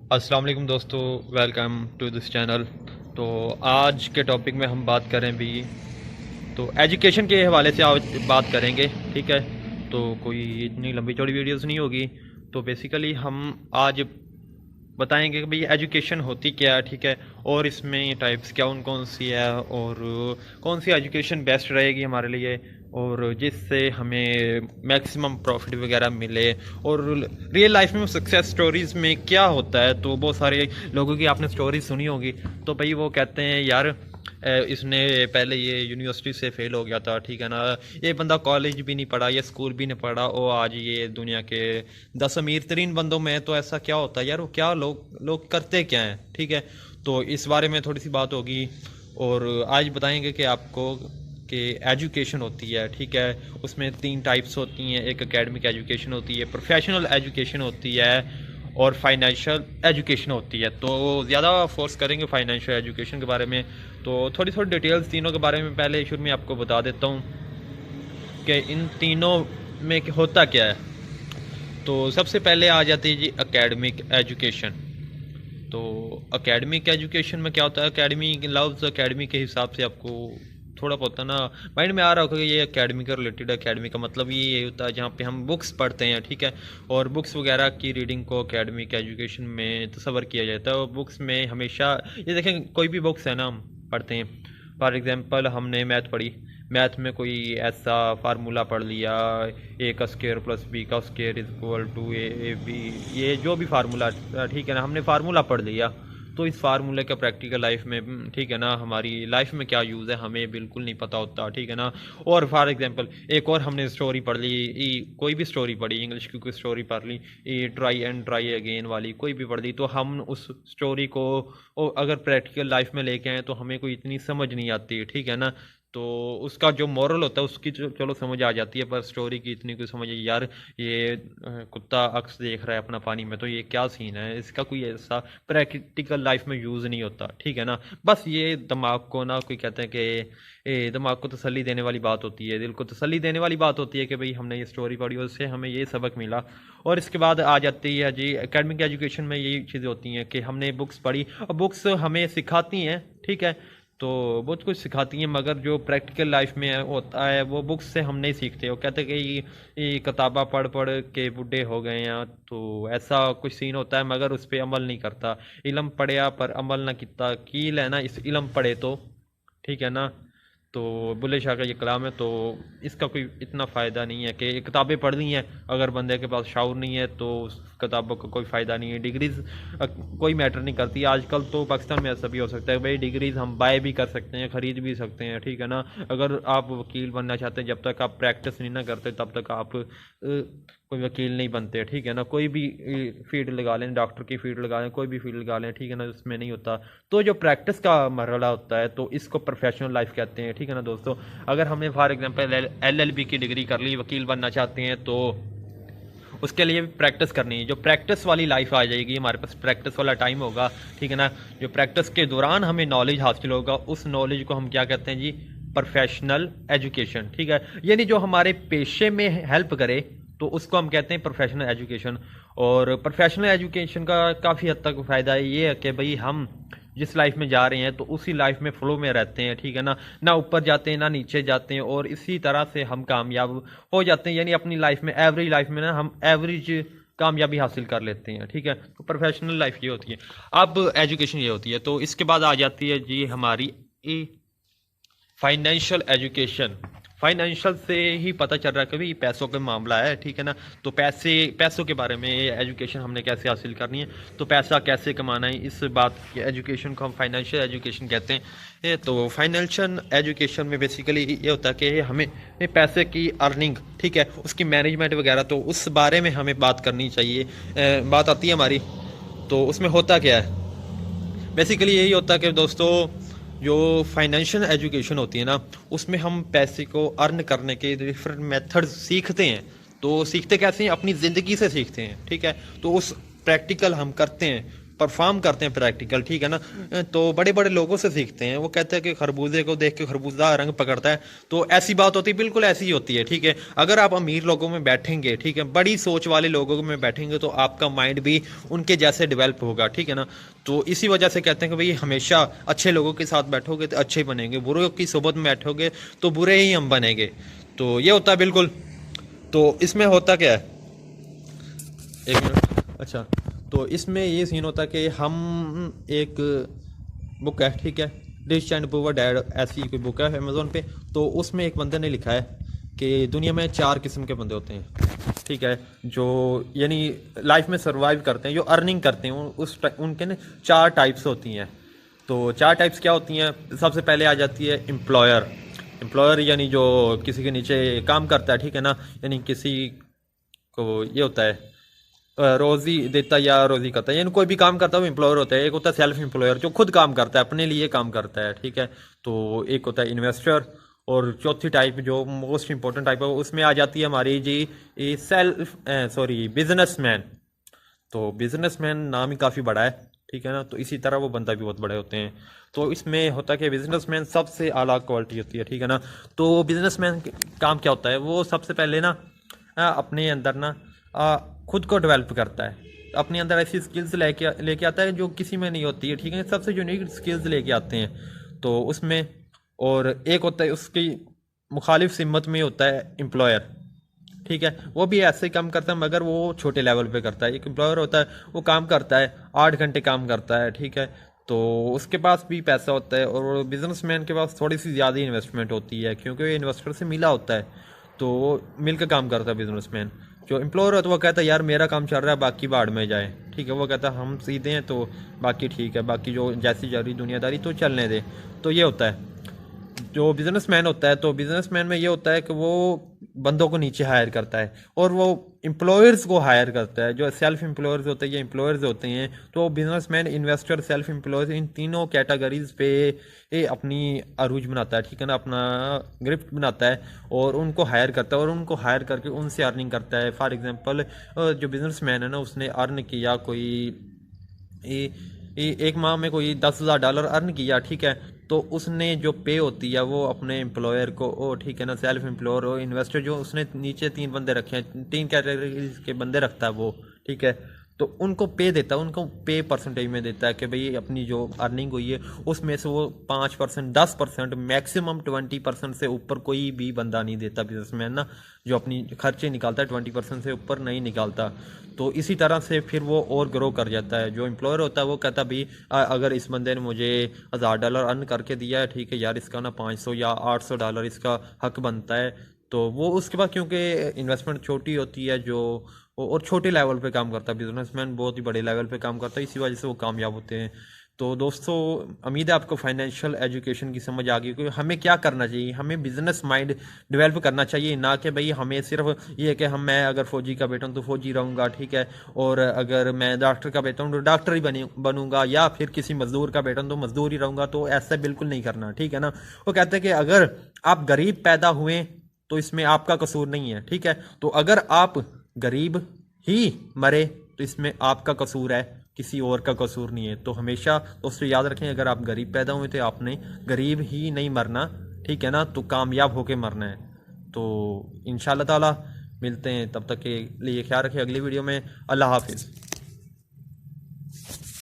अस्सलाम वालेकुम दोस्तों, वेलकम टू दिस चैनल। तो आज के टॉपिक में हम बात करें भी तो एजुकेशन के हवाले से आज बात करेंगे। ठीक है, तो कोई इतनी लंबी चौड़ी वीडियोस नहीं होगी। तो बेसिकली हम आज बताएंगे कि भाई एजुकेशन होती क्या है। ठीक है, और इसमें टाइप्स कौन कौन सी है और कौन सी एजुकेशन बेस्ट रहेगी हमारे लिए और जिससे हमें मैक्सिमम प्रॉफिट वगैरह मिले। और रियल लाइफ में सक्सेस स्टोरीज़ में क्या होता है, तो बहुत सारे लोगों की आपने स्टोरी सुनी होगी। तो भाई वो कहते हैं यार इसने पहले ये यूनिवर्सिटी से फेल हो गया था, ठीक है ना, ये बंदा कॉलेज भी नहीं पढ़ा, ये स्कूल भी नहीं पढ़ा, और आज ये दुनिया के 10 अमीर तरीन बंदों में। तो ऐसा क्या होता है यार, वो क्या लोग करते क्या हैं। ठीक है, तो इस बारे में थोड़ी सी बात होगी और आज बताएंगे कि आपको कि एजुकेशन होती है। ठीक है, उसमें 3 टाइप्स होती हैं। एक एकेडमिक एजुकेशन होती है, प्रोफेशनल एजुकेशन होती है और फाइनेंशियल एजुकेशन होती है। तो ज़्यादा फोर्स करेंगे फाइनेंशियल एजुकेशन के बारे में। तो थोड़ी थोड़ी डिटेल्स तीनों के बारे में पहले शुरू में आपको बता देता हूँ कि इन तीनों में होता क्या है। तो सबसे पहले आ जाती है जी एकेडमिक एजुकेशन। तो एकेडमिक एजुकेशन में क्या होता है, एकेडमी लफ्ज़ एकेडमी के हिसाब से आपको थोड़ा बहुत ना माइंड में आ रहा होगा कि ये एकेडमी का रिलेटेड है। एकेडमी का मतलब ये होता है जहाँ पे हम बुक्स पढ़ते हैं। ठीक है, और बुक्स वगैरह की रीडिंग को एकेडमिक एजुकेशन में तस्वर किया जाता है। और बुक्स में हमेशा ये देखें, कोई भी बुक्स है ना हम पढ़ते हैं। फॉर एग्ज़ाम्पल हमने मैथ पढ़ी, मैथ में कोई ऐसा फार्मूला पढ़ लिया, ए का स्क्वायर प्लस बी का square is equal to A B, ये जो भी फार्मूला, ठीक है ना, हमने फार्मूला पढ़ लिया। तो इस फार्मूले का प्रैक्टिकल लाइफ में, ठीक है ना, हमारी लाइफ में क्या यूज़ है हमें बिल्कुल नहीं पता होता। ठीक है ना। और फॉर एग्जांपल एक और हमने स्टोरी पढ़ ली, कोई भी स्टोरी पढ़ी, इंग्लिश की कोई स्टोरी पढ़ ली, ये ट्राई एंड ट्राई अगेन वाली कोई भी पढ़ ली, तो हम उस स्टोरी को अगर प्रैक्टिकल लाइफ में लेके आए तो हमें कोई इतनी समझ नहीं आती। ठीक है ना। तो उसका जो मॉरल होता है उसकी चलो समझ आ जाती है, पर स्टोरी की इतनी कोई समझ यार, ये कुत्ता अक्स देख रहा है अपना पानी में, तो ये क्या सीन है, इसका कोई ऐसा प्रैक्टिकल लाइफ में यूज़ नहीं होता। ठीक है ना। बस ये दिमाग को ना, कोई कहते हैं कि दिमाग को तसल्ली देने वाली बात होती है, दिल को तसल्ली देने वाली बात होती है कि भाई हमने ये स्टोरी पढ़ी और उससे हमें ये सबक मिला। और इसके बाद आ जाती है जी एकेडमिक एजुकेशन में यही चीज़ें होती हैं कि हमने बुक्स पढ़ी और बुक्स हमें सिखाती हैं। ठीक है, तो बहुत कुछ सिखाती हैं, मगर जो प्रैक्टिकल लाइफ में होता है वो बुक्स से हम नहीं सीखते। वो कहते हैं कि ये किताबा पढ़ पढ़ के बूढ़े हो गए हैं, तो ऐसा कुछ सीन होता है, मगर उस पर अमल नहीं करता। इल्म पढ़िया पर अमल ना किता कील है ना, इस इल्म पढ़े तो, ठीक है ना। तो बुल्ले शाह का ये कलाम है। तो इसका कोई इतना फ़ायदा नहीं है कि किताबें पढ़नी हैं, अगर बंदे के पास शाऊर नहीं है तो उस किताबों का कोई फ़ायदा नहीं है। डिग्रीज़ कोई मैटर नहीं करती। आजकल तो पाकिस्तान में ऐसा भी हो सकता है भाई, डिग्रीज़ हम बाय भी कर सकते हैं, ख़रीद भी सकते हैं। ठीक है ना। अगर आप वकील बनना चाहते हैं, जब तक आप प्रैक्टिस नहीं ना करते तब तक आप कोई वकील नहीं बनते। ठीक है ना। कोई भी फील्ड लगा लें, डॉक्टर की फील्ड लगा लें, कोई भी फील्ड लगा लें, ठीक है ना, उसमें नहीं होता। तो जो प्रैक्टिस का मरहला होता है तो इसको प्रोफेशनल लाइफ कहते हैं। ठीक है ना दोस्तों। अगर हमने फॉर एग्जांपल LLB की डिग्री कर ली, वकील बनना चाहते हैं, तो उसके लिए भी प्रैक्टिस करनी है। जो प्रैक्टिस वाली लाइफ आ जाएगी, हमारे पास प्रैक्टिस वाला टाइम होगा। ठीक है ना। जो प्रैक्टिस के दौरान हमें नॉलेज हासिल होगा, उस नॉलेज को हम क्या कहते हैं जी, प्रोफेशनल एजुकेशन। ठीक है, यानी जो हमारे पेशे में हेल्प करे तो उसको हम कहते हैं प्रोफेशनल एजुकेशन। और प्रोफेशनल एजुकेशन का काफ़ी हद तक फ़ायदा ये है कि भाई हम जिस लाइफ में जा रहे हैं तो उसी लाइफ में फ्लो में रहते हैं। ठीक है ना, ना ऊपर जाते हैं ना नीचे जाते हैं, और इसी तरह से हम कामयाब हो जाते हैं। यानी अपनी लाइफ में, एवरेज लाइफ में ना, हम एवरेज कामयाबी हासिल कर लेते हैं। ठीक है, तो प्रोफेशनल लाइफ ये होती है। अब एजुकेशन ये होती है। तो इसके बाद आ जाती है जी हमारी फाइनेंशियल एजुकेशन। फाइनेंशियल से ही पता चल रहा है कि भाई पैसों का मामला है। ठीक है ना। तो पैसों के बारे में एजुकेशन हमने कैसे हासिल करनी है, तो पैसा कैसे कमाना है, इस बात की एजुकेशन को हम फाइनेंशियल एजुकेशन कहते हैं। तो फाइनेंशियल एजुकेशन में बेसिकली ये होता है कि हमें पैसे की अर्निंग, ठीक है, उसकी मैनेजमेंट वगैरह, तो उस बारे में हमें बात करनी चाहिए। बात आती है हमारी, तो उसमें होता क्या है, बेसिकली यही होता है कि दोस्तों जो फाइनेंशियल एजुकेशन होती है ना, उसमें हम पैसे को अर्न करने के डिफरेंट मेथड्स सीखते हैं। तो सीखते कैसे हैं, अपनी ज़िंदगी से सीखते हैं। ठीक है, तो उस प्रैक्टिकल हम करते हैं। परफॉर्म करते हैं प्रैक्टिकल, ठीक है ना, तो बड़े बड़े लोगों से सीखते हैं। वो कहते हैं कि खरबूजे को देख के खरबूजा रंग पकड़ता है, तो ऐसी बात होती है, बिल्कुल ऐसी ही होती है, ठीक है। अगर आप अमीर लोगों में बैठेंगे, ठीक है, बड़ी सोच वाले लोगों में बैठेंगे, तो आपका माइंड भी उनके जैसे डेवलप होगा, ठीक है ना। तो इसी वजह से कहते हैं कि भाई हमेशा अच्छे लोगों के साथ बैठोगे तो अच्छे ही बनेंगे, बुरे की सोबत में बैठोगे तो बुरे ही हम बनेंगे। तो ये होता है बिल्कुल। तो इसमें होता क्या है, एक मिनट, अच्छा, तो इसमें ये सीन होता है कि हम एक बुक है, ठीक है, रिच एंड पुअर डैड, ऐसी कोई बुक है अमेजोन पे। तो उसमें एक बंदे ने लिखा है कि दुनिया में 4 किस्म के बंदे होते हैं, ठीक है, जो यानी लाइफ में सर्वाइव करते हैं, जो अर्निंग करते हैं, उनके ना 4 टाइप्स होती हैं। तो 4 टाइप्स क्या होती हैं? सबसे पहले आ जाती है एम्प्लॉयर। एम्प्लॉयर यानी जो किसी के नीचे काम करता है, ठीक है ना, यानी किसी को ये होता है रोज़ी देता या रोज़ी करता है, यानी कोई भी काम करता है वो एम्प्लॉयर होता है। एक होता है सेल्फ एम्प्लॉयर, जो खुद काम करता है, अपने लिए काम करता है, ठीक है। तो एक होता है इन्वेस्टर। और चौथी टाइप जो मोस्ट इंपॉर्टेंट टाइप है, उसमें आ जाती है हमारी जी बिजनेसमैन। तो बिजनेसमैन नाम ही काफ़ी बड़ा है, ठीक है ना, तो इसी तरह वो बंदा भी बहुत बड़े होते हैं। तो इसमें होता है कि बिजनेसमैन सबसे आला क्वालिटी होती है, ठीक है ना। तो बिजनेसमैन काम क्या होता है? वो सबसे पहले ना अपने अंदर ना खुद को डेवलप करता है, अपने अंदर ऐसी स्किल्स लेके आता है जो किसी में नहीं होती है, ठीक है, सबसे यूनिक स्किल्स लेके आते हैं। तो उसमें और एक होता है उसकी मुखालिफ सिमत में होता है एम्प्लॉयर, ठीक है, वो भी ऐसे ही काम करता है मगर वो छोटे लेवल पे करता है। एक एम्प्लॉयर होता है वो काम करता है 8 घंटे काम करता है, ठीक है, तो उसके पास भी पैसा होता है। और बिजनेसमैन के पास थोड़ी सी ज़्यादा इन्वेस्टमेंट होती है क्योंकि वो इन्वेस्टर से मिला होता है, तो मिलकर काम करता है बिजनेसमैन। जो एम्प्लॉयर है तो वो कहता है यार मेरा काम चल रहा है, बाकी बाढ़ में जाए, ठीक है, वो कहता है हम सीधे हैं तो बाकी ठीक है, बाकी जो जैसी जा रही दुनियादारी तो चलने दे। तो ये होता है जो बिजनेसमैन होता है। तो बिजनेसमैन में ये होता है कि वो बंदों को नीचे हायर करता है और वो एम्प्लॉयर्स को हायर करता है। जो सेल्फ एम्प्लॉयर्स होते हैं या एम्प्लॉयर्स होते हैं, तो बिजनेसमैन, इन्वेस्टर, सेल्फ एम्प्लॉयर्स, इन तीनों कैटेगरीज पे ये अपनी अरूज बनाता है, ठीक है ना, अपना ग्रिफ्ट बनाता है और उनको हायर करता है और उनको हायर करके उनसे अर्निंग करता है। फॉर एग्जांपल जो बिजनेसमैन है ना, उसने अर्न किया कोई एक माह में कोई $10,000 अर्न किया, ठीक है, तो उसने जो पे होती है वो अपने एम्प्लॉयर को, ओ ठीक है ना, सेल्फ एम्प्लॉयर और इन्वेस्टर, जो उसने नीचे 3 बंदे रखे हैं, 3 कैटेगरी के बंदे रखता है वो, ठीक है, तो उनको पे देता है, उनको पे परसेंटेज में देता है कि भाई अपनी जो अर्निंग हुई है उसमें से वो 5%, 10%, मैक्सिमम 20% से ऊपर कोई भी बंदा नहीं देता बिजनेसमैन ना, जो अपनी खर्चे निकालता है 20% से ऊपर नहीं निकालता। तो इसी तरह से फिर वो और ग्रो कर जाता है। जो एम्प्लॉयर होता है वो कहता है भाई अगर इस बंदे ने मुझे $1,000 अर्न करके दिया है, ठीक है यार, इसका ना $500 या $800 इसका हक बनता है। तो वो उसके बाद क्योंकि इन्वेस्टमेंट छोटी होती है जो और छोटे लेवल पे काम करता है, बिजनेसमैन बहुत ही बड़े लेवल पे काम करता है, इसी वजह से वो कामयाब होते हैं। तो दोस्तों उम्मीद है आपको फाइनेंशियल एजुकेशन की समझ आ गई कि हमें क्या करना चाहिए। हमें बिजनेस माइंड डेवलप करना चाहिए, ना कि भाई हमें सिर्फ ये है कि मैं अगर फौजी का बेटा हूँ तो फौजी रहूँगा, ठीक है, और अगर मैं डॉक्टर का बेटा हूँ तो डॉक्टर ही बनूंगा, या फिर किसी मजदूर का बेटा हूँ तो मजदूर ही रहूँगा। तो ऐसा बिल्कुल नहीं करना, ठीक है ना। वो कहते हैं कि अगर आप गरीब पैदा हुए तो इसमें आपका कसूर नहीं है, ठीक है, तो अगर आप गरीब ही मरे तो इसमें आपका कसूर है, किसी और का कसूर नहीं है। तो हमेशा दोस्तों याद रखें, अगर आप गरीब पैदा हुए तो आपने गरीब ही नहीं मरना, ठीक है ना, तो कामयाब होके मरना है। तो इंशाल्लाह ताला मिलते हैं, तब तक के लिए ख्याल रखें अगली वीडियो में। अल्लाह हाफिज़।